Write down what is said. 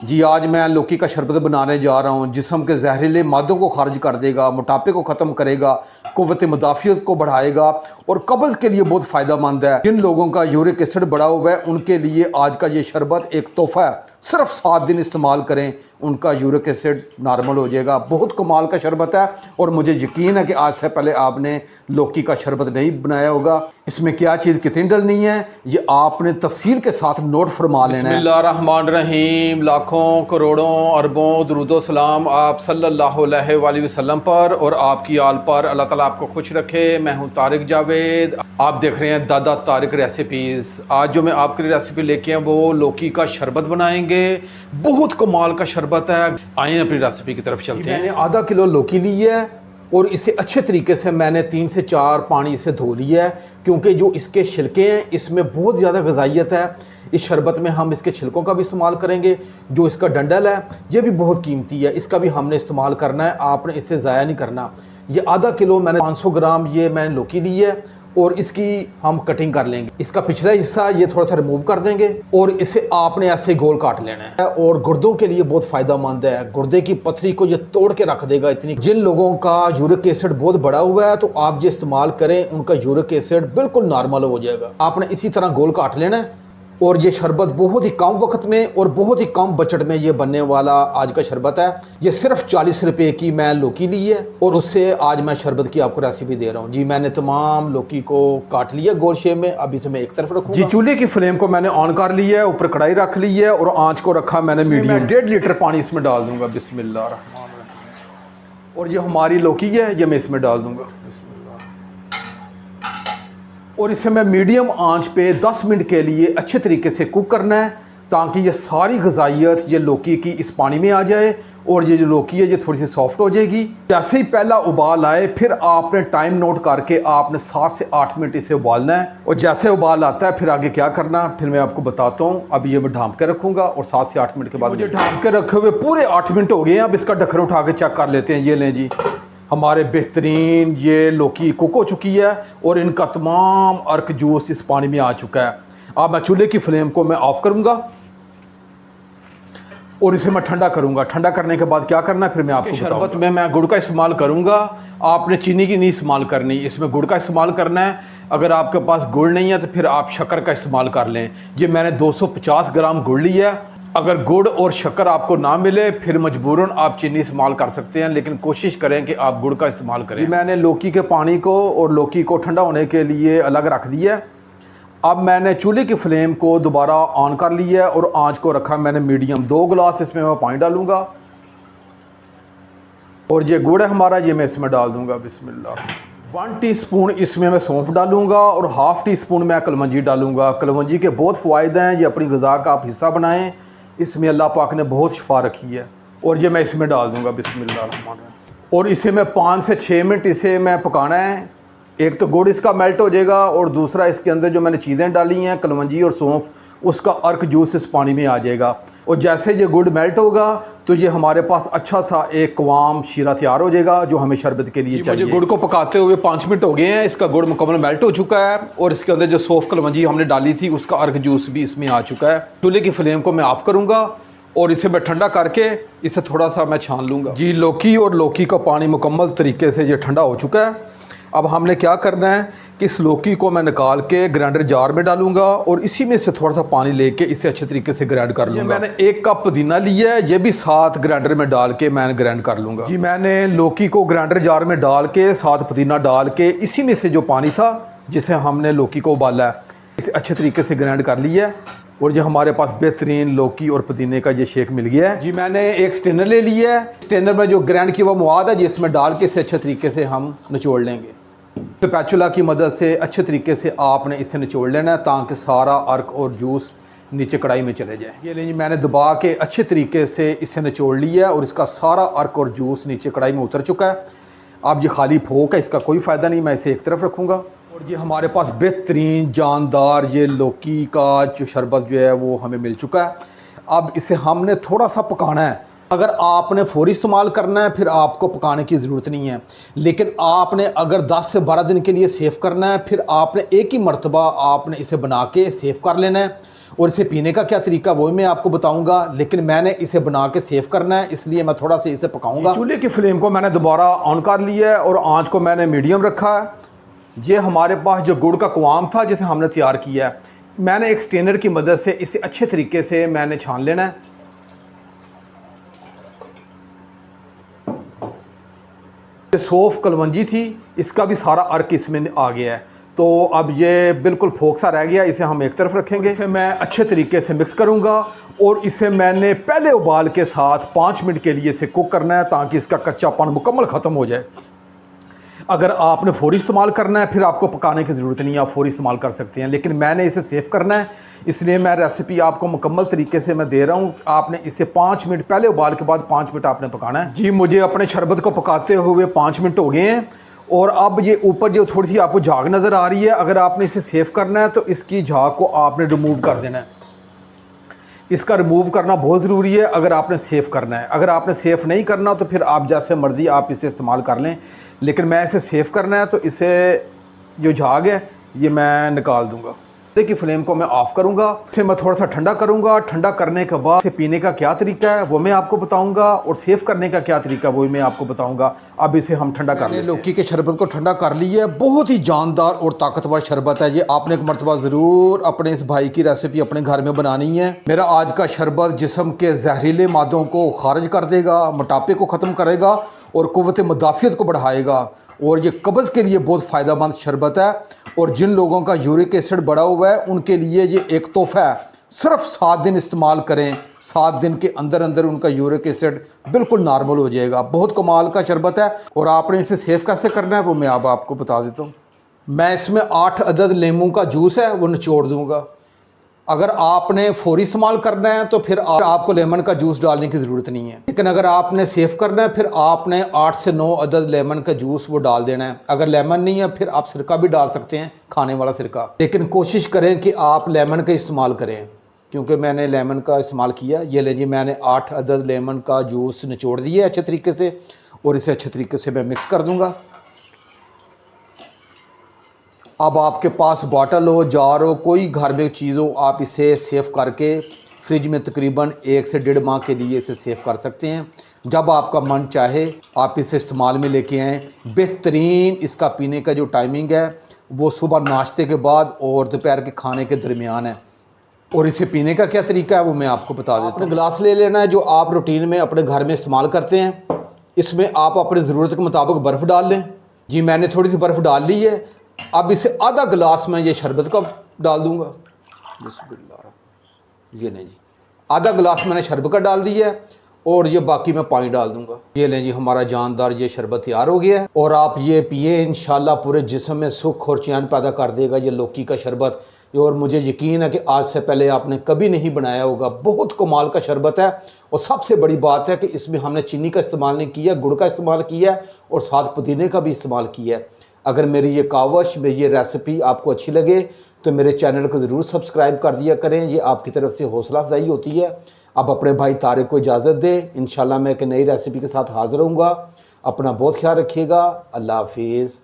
जी, आज मैं लौकी का शरबत बनाने जा रहा हूँ। जिस्म के जहरीले मादों को खारिज कर देगा, मोटापे को ख़त्म करेगा, क़ुव्वत मुदाफ़ियत को बढ़ाएगा और कब्ज़ के लिए बहुत फ़ायदेमंद है। जिन लोगों का यूरिक एसिड बढ़ा हुआ है उनके लिए आज का ये शरबत एक तोहफ़ा है। सिर्फ 7 दिन इस्तेमाल करें, उनका यूरिक एसिड नॉर्मल हो जाएगा। बहुत कमाल का शरबत है और मुझे यकीन है कि आज से पहले आपने लौकी का शरबत नहीं बनाया होगा। इसमें क्या चीज़ कितनी डलनी है ये आपने तफसील के साथ नोट फरमा लेना है। बिस्मिल्लाहिर्रहमानिर्रहीम। लाखों करोड़ों अरबों दुरूदो सलाम आप सल्लल्लाहु अलैहि वसल्लम पर और आपकी आल पर। अल्लाह ताला आपको खुश रखे। मैं हूँ तारिक जावेद, आप देख रहे हैं दादा तारिक रेसिपीज़। आज जो मैं आपके लिए रेसिपी लेके आया वो लौकी का शरबत बनाएंगे। बहुत कमाल का शरबत है। आइए अपनी रेसिपी की तरफ चलते हैं। मैंने आधा किलो लौकी ली है और इसे अच्छे तरीके से मैंने 3 से 4 पानी से धो लिया है, क्योंकि जो इसके छिलके हैं इसमें बहुत ज़्यादा ग़िज़ाइयत है। इस शरबत में हम इसके छिलकों का भी इस्तेमाल करेंगे। जो इसका डंडल है ये भी बहुत कीमती है, इसका भी हमने इस्तेमाल करना है। आपने इसे ज़ाया नहीं करना। ये आधा किलो मैंने 500 ग्राम ये मैंने लौकी ली है और इसकी हम कटिंग कर लेंगे। इसका पिछला हिस्सा ये थोड़ा सा रिमूव कर देंगे और इसे आपने ऐसे गोल काट लेना है। और गुर्दों के लिए बहुत फ़ायदेमंद है। गुर्दे की पथरी को ये तोड़ के रख देगा। इतनी जिन लोगों का यूरिक एसिड बहुत बढ़ा हुआ है तो आप ये इस्तेमाल करें, उनका यूरिक एसिड बिल्कुल नॉर्मल हो जाएगा। आपने इसी तरह गोल काट लेना है और ये शरबत बहुत ही कम वक्त में और बहुत ही कम बजट में ये बनने वाला आज का शरबत है। ये सिर्फ 40 रुपए की मैं लौकी ली है और उससे आज मैं शरबत की आपको रेसिपी दे रहा हूँ। जी, मैंने तमाम लौकी को काट लिया गोल शेप में। अब इसे मैं एक तरफ रखूँगा। जी, चूल्हे की फ्लेम को मैंने ऑन कर लिया है, ऊपर कढ़ाई रख ली है और आँच को रखा मैंने मीडियम। 1.5 लीटर पानी इसमें डाल दूंगा। बिस्मिल्लाह। और जो हमारी लौकी है ये मैं इसमें डाल दूंगा। और इसे मैं मीडियम आंच पे 10 मिनट के लिए अच्छे तरीके से कुक करना है, ताकि ये सारी ग़िज़ाइयत ये लौकी की इस पानी में आ जाए और ये जो लौकी है ये थोड़ी सी सॉफ्ट हो जाएगी। जैसे ही पहला उबाल आए फिर आपने टाइम नोट करके आपने 7 से 8 मिनट इसे उबालना है। और जैसे उबाल आता है फिर आगे क्या करना फिर मैं आपको बताता हूँ। अब ये मैं ढाँप के रखूँगा और 7 से 8 मिनट के बाद मुझे ढाँप के रखे हुए पूरे 8 मिनट हो गए हैं। अब इसका ढक्कन उठा के चेक कर लेते हैं। ये लें जी, हमारे बेहतरीन ये लौकी कुक हो चुकी है और इनका तमाम अर्क जूस इस पानी में आ चुका है। अब मैं चूल्हे की फ्लेम को मैं ऑफ करूंगा और इसे मैं ठंडा करूंगा। ठंडा करने के बाद क्या करना है फिर मैं आपको बताऊंगा। शरबत में मैं गुड़ का इस्तेमाल करूंगा। आपने चीनी की नहीं इस्तेमाल करनी, इसमें गुड़ का इस्तेमाल करना है। अगर आपके पास गुड़ नहीं है तो फिर आप शक्कर का इस्तेमाल कर लें। ये मैंने 250 ग्राम गुड़ लिया है। अगर गुड़ और शक्कर आपको ना मिले फिर मजबूरन आप चीनी इस्तेमाल कर सकते हैं, लेकिन कोशिश करें कि आप गुड़ का इस्तेमाल करें। मैंने लौकी के पानी को और लौकी को ठंडा होने के लिए अलग रख दिया है। अब मैंने चूल्हे की फ्लेम को दोबारा ऑन कर लिया है और आंच को रखा मैंने मीडियम। 2 गिलास इसमें मैं पानी डालूंगा और ये गुड़ है हमारा ये मैं इसमें डाल दूंगा। बिस्मिल्लाह। 1 टीस्पून इसमें मैं सौंफ डालूंगा और ½ टीस्पून मैं कलवंजी डालूंगा। कलवंजी के बहुत फ़ायदे हैं, ये अपनी ग़िज़ा का आप हिस्सा बनाएं। इसमें अल्लाह पाक ने बहुत शिफा रखी है। और ये मैं इसमें डाल दूंगा। बिस्मिल्लाह। और इसे मैं 5 से 6 मिनट इसे मैं पकाना है। एक तो गुड़ इसका मेल्ट हो जाएगा और दूसरा इसके अंदर जो मैंने चीज़ें डाली हैं कलवंजी और सौंफ उसका अर्क जूस इस पानी में आ जाएगा। और जैसे ये गुड़ मेल्ट होगा तो ये हमारे पास अच्छा सा एक कवाम शीरा तैयार हो जाएगा जो हमें शरबत के लिए चाहिए। गुड़ को पकाते हुए 5 मिनट हो गए हैं। इसका गुड़ मुकम्मल मेल्ट हो चुका है और इसके अंदर जो सौंफ कलवंजी हमने डाली थी उसका अर्क जूस भी इसमें आ चुका है। चूल्हे की फ्लेम को मैं ऑफ करूँगा और इसे मैं ठंडा करके इसे थोड़ा सा मैं छान लूँगा। जी, लौकी और लौकी का पानी मुकम्मल तरीके से ये ठंडा हो चुका है। अब हमने क्या करना है कि इस लौकी को मैं निकाल के ग्राइंडर जार में डालूंगा और इसी में से थोड़ा सा पानी लेके इसे अच्छे तरीके से ग्राइंड कर लूँगा। मैंने 1 कप पुदीना लिया है, ये भी साथ ग्राइंडर में डाल के मैं ग्राइंड कर लूँगा। जी, मैंने लौकी को ग्राइंडर जार में डाल के साथ पुदीना डाल के इसी में से जो पानी था जिसे हमने लौकी को उबाला है इसे अच्छे तरीके से ग्राइंड कर लिया है और जो हमारे पास बेहतरीन लौकी और पुदीने का ये शेक मिल गया है। जी, मैंने एक स्टेनर ले लिया है। स्टेनर में जो ग्राइंड किया हुआ मवाद है जिसमें डाल के इसे अच्छे तरीके से हम निचोड़ लेंगे। स्पैचुला की मदद से अच्छे तरीके से आपने इसे निचोड़ लेना है ताकि सारा अर्क और जूस नीचे कढ़ाई में चले जाए। ये लेंगे मैंने दबा के अच्छे तरीके से इसे निचोड़ लिया है और इसका सारा अर्क और जूस नीचे कढ़ाई में उतर चुका है। अब ये खाली फोक है, इसका कोई फ़ायदा नहीं, मैं इसे एक तरफ रखूँगा। और ये हमारे पास बेहतरीन जानदार ये लौकी का जो शरबत जो है वो हमें मिल चुका है। अब इसे हमने थोड़ा सा पकाना है। अगर आपने फ़ौरी इस्तेमाल करना है फिर आपको पकाने की ज़रूरत नहीं है, लेकिन आपने अगर 10 से 12 दिन के लिए सेव करना है फिर आपने एक ही मरतबा आपने इसे बना के सेव कर लेना है। और इसे पीने का क्या तरीका वो मैं आपको बताऊंगा, लेकिन मैंने इसे बना के सेव करना है, इसलिए मैं थोड़ा सा इसे पकाऊंगा। चूल्हे की फ्लेम को मैंने दोबारा ऑन कर लिया है और आंच को मैंने मीडियम रखा है। ये हमारे पास जो गुड़ का कुआम था जिसे हमने तैयार किया है, मैंने एक स्ट्रेनर की मदद से इसे अच्छे तरीके से मैंने छान लेना है। सौंफ कलवंजी थी, इसका भी सारा अर्क इसमें आ गया है। तो अब ये बिल्कुल फोक सा रह गया, इसे हम एक तरफ रखेंगे। इसे मैं अच्छे तरीके से मिक्स करूंगा और इसे मैंने पहले उबाल के साथ 5 मिनट के लिए इसे कुक करना है ताकि इसका कच्चापन मुकम्मल ख़त्म हो जाए। अगर आपने फौरी इस्तेमाल करना है फिर आपको पकाने की ज़रूरत नहीं है, आप फौरी इस्तेमाल कर सकते हैं, लेकिन मैंने इसे सेव करना है, इसलिए मैं रेसिपी आपको मुकम्मल तरीके से मैं दे रहा हूँ। आपने इसे 5 मिनट पहले उबाल के बाद 5 मिनट आपने पकाना है। जी मुझे अपने शरबत को पकाते हुए 5 मिनट हो गए हैं और अब ये ऊपर जो थोड़ी सी आपको झाग नज़र आ रही है, अगर आपने इसे सेव करना है तो इसकी झाग को आपने रिमूव कर देना है। इसका रिमूव करना बहुत ज़रूरी है अगर आपने सेव करना है। अगर आपने सेव नहीं करना तो फिर आप जैसे मर्ज़ी आप इसे इस्तेमाल कर लें, लेकिन मैं इसे सेव करना है तो इसे जो झाग है ये मैं निकाल दूंगा। की फ्लेम को मैं ऑफ़ करूंगा, इसे मैं थोड़ा सा ठंडा करूंगा। ठंडा करने के बाद इसे पीने का क्या तरीका है वो मैं आपको बताऊंगा और सेव करने का क्या तरीका वो मैं आपको बताऊंगा। अब इसे हम ठंडा कर लें। लौकी के शरबत को ठंडा कर लिया है, बहुत ही जानदार और ताकतवर शरबत है ये। आपने एक मरतबा ज़रूर अपने इस भाई की रेसिपी अपने घर में बनानी है। मेरा आज का शरबत जिस्म के जहरीले मादों को खारिज कर देगा, मोटापे को ख़त्म करेगा और क़ुव्वत मुदाफ़ियत को बढ़ाएगा और ये कब्ज़ के लिए बहुत फ़ायदेमंद शरबत है। और जिन लोगों का यूरिक एसिड बढ़ा हुआ है उनके लिए ये एक तोहफ़ा है। सिर्फ 7 दिन इस्तेमाल करें, 7 दिन के अंदर अंदर उनका यूरिक एसिड बिल्कुल नॉर्मल हो जाएगा। बहुत कमाल का शरबत है और आपने इसे सेव कैसे करना है वो मैं अब आपको बता देता हूँ। मैं इसमें 8 अदद नींबू का जूस है वो निचोड़ दूँगा। अगर आपने फौरी इस्तेमाल करना है तो फिर आपको लेमन का जूस डालने की ज़रूरत नहीं है, लेकिन अगर आपने सेव करना है फिर आपने 8 से 9 अदद लेमन का जूस वो डाल देना है। अगर लेमन नहीं है फिर आप सिरका भी डाल सकते हैं, खाने वाला सिरका, लेकिन कोशिश करें कि आप लेमन का इस्तेमाल करें, क्योंकि मैंने लेमन का इस्तेमाल किया। ये लीजिए मैंने 8 अदद लेमन का जूस निचोड़ दिया अच्छे तरीके से और इसे अच्छे तरीके से मैं मिक्स कर दूँगा। अब आपके पास बॉटल हो, जार हो, कोई घर में चीज़ हो, आप इसे सेव करके फ्रिज में तकरीबन 1 से 1.5 माह के लिए इसे सेव कर सकते हैं। जब आपका मन चाहे आप इसे इस्तेमाल में लेके आएँ। बेहतरीन इसका पीने का जो टाइमिंग है वो सुबह नाश्ते के बाद और दोपहर के खाने के दरमियान है। और इसे पीने का क्या तरीका है वो मैं आपको बता देता हूँ। गिलास ले लेना है जो आप रूटीन में अपने घर में इस्तेमाल करते हैं। इसमें आप अपनी ज़रूरत के मुताबिक बर्फ़ डाल लें। जी मैंने थोड़ी सी बर्फ़ डाल ली है। अब इसे आधा गिलास में ये शरबत का डाल दूंगा। बिस्मिल्लाह। ये लें जी, आधा गिलास मैंने शरबत का डाल दिया है और ये बाकी मैं पानी डाल दूंगा। ये लें जी, हमारा जानदार ये शरबत तैयार हो गया है और आप ये पिए, इंशाल्लाह पूरे जिस्म में सुख और चैन पैदा कर देगा ये लौकी का शरबत। और मुझे यकीन है कि आज से पहले आपने कभी नहीं बनाया होगा। बहुत कमाल का शरबत है और सबसे बड़ी बात है कि इसमें हमने चीनी का इस्तेमाल नहीं किया, गुड़ का इस्तेमाल किया है और साथ पुदीने का भी इस्तेमाल किया है। अगर मेरी ये कावश में ये रेसिपी आपको अच्छी लगे तो मेरे चैनल को ज़रूर सब्सक्राइब कर दिया करें, ये आपकी तरफ से हौसला अफजाई होती है। अब अपने भाई तारिक को इजाज़त दें, इंशाल्लाह मैं एक नई रेसिपी के साथ हाज़िर होऊंगा। अपना बहुत ख्याल रखिएगा। अल्लाह हाफिज़।